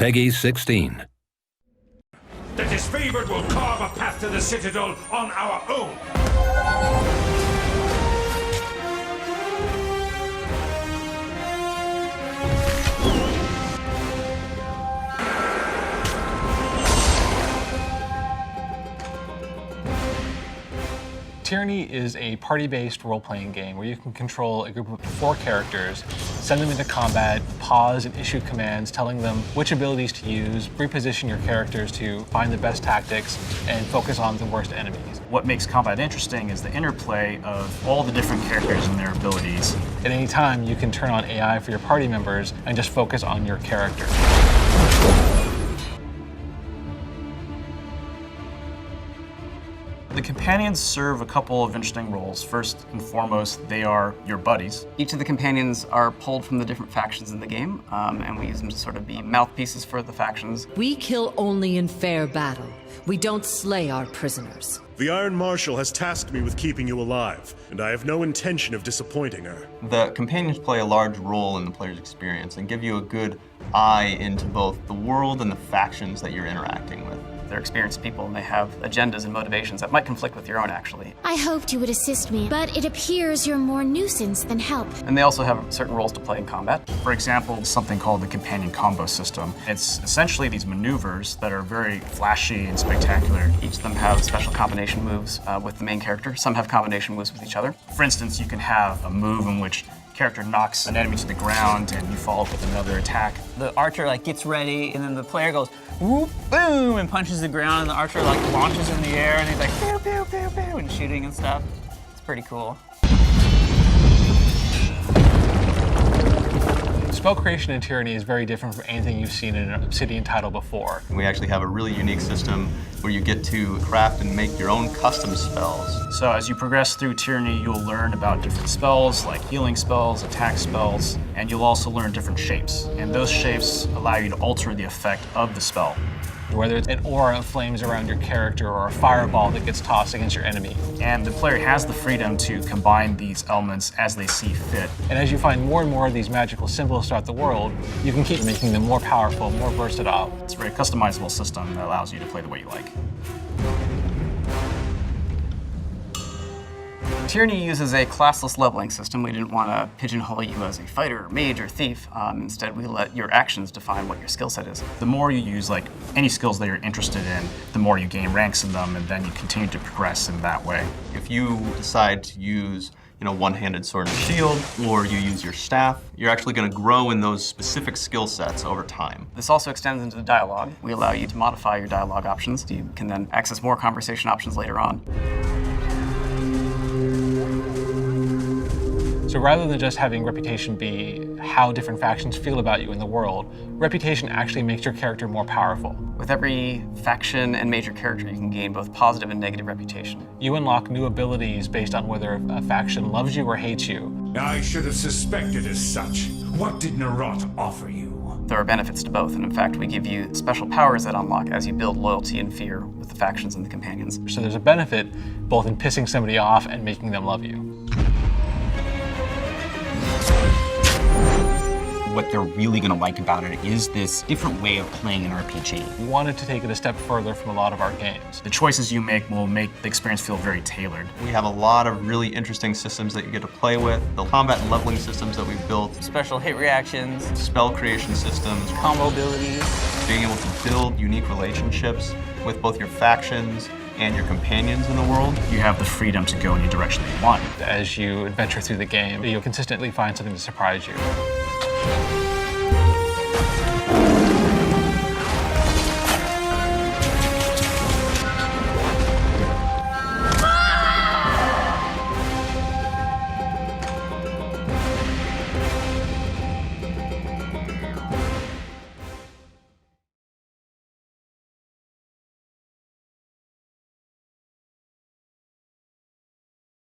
Peggy 16. The disfavored will carve a path to the Citadel on our own! Tyranny is a party-based role-playing game where you can control a group of 4 characters, send them into combat, pause and issue commands telling them which abilities to use, reposition your characters to find the best tactics, and focus on the worst enemies. What makes combat interesting is the interplay of all the different characters and their abilities. At any time, you can turn on AI for your party members and just focus on your character. The companions serve a couple of interesting roles. First and foremost, they are your buddies. Each of the companions are pulled from the different factions in the game, and we use them to sort of be mouthpieces for the factions. We kill only in fair battle. We don't slay our prisoners. The Iron Marshal has tasked me with keeping you alive, and I have no intention of disappointing her. The companions play a large role in the player's experience and give you a good eye into both the world and the factions that you're interacting with. They're experienced people, and they have agendas and motivations that might conflict with your own, actually. I hoped you would assist me, but it appears you're more nuisance than help. And they also have certain roles to play in combat. For example, something called the companion combo system. It's essentially these maneuvers that are very flashy and spectacular. Each of them have special combination moves with the main character. Some have combination moves with each other. For instance, you can have a move in which character knocks an enemy to the ground and you follow up with another attack. The archer gets ready and then the player goes whoop, boom, and punches the ground, and the archer launches in the air and he's like pew, pew, pew, pew, and shooting and stuff. It's pretty cool. Spell creation in Tyranny is very different from anything you've seen in an Obsidian title before. We actually have a really unique system where you get to craft and make your own custom spells. So as you progress through Tyranny, you'll learn about different spells, like healing spells, attack spells, and you'll also learn different shapes. And those shapes allow you to alter the effect of the spell. Whether it's an aura of flames around your character or a fireball that gets tossed against your enemy. And the player has the freedom to combine these elements as they see fit. And as you find more and more of these magical symbols throughout the world, you can keep making them more powerful, more versatile. It's a very customizable system that allows you to play the way you like. Tyranny uses a classless leveling system. We didn't want to pigeonhole you as a fighter, mage, or thief. Instead, we let your actions define what your skill set is. The more you use any skills that you're interested in, the more you gain ranks in them, and then you continue to progress in that way. If you decide to use one-handed sword and shield, or you use your staff, you're actually going to grow in those specific skill sets over time. This also extends into the dialogue. We allow you to modify your dialogue options. You can then access more conversation options later on. So rather than just having reputation be how different factions feel about you in the world, reputation actually makes your character more powerful. With every faction and major character, you can gain both positive and negative reputation. You unlock new abilities based on whether a faction loves you or hates you. I should have suspected as such. What did Narot offer you? There are benefits to both, and in fact, we give you special powers that unlock as you build loyalty and fear with the factions and the companions. So there's a benefit both in pissing somebody off and making them love you. What they're really going to like about it is this different way of playing an RPG. We wanted to take it a step further from a lot of our games. The choices you make will make the experience feel very tailored. We have a lot of really interesting systems that you get to play with. The combat and leveling systems that we've built. Special hit reactions. Spell creation systems. Combo abilities. Being able to build unique relationships with both your factions and your companions in the world. You have the freedom to go any direction that you want. As you adventure through the game, you'll consistently find something to surprise you.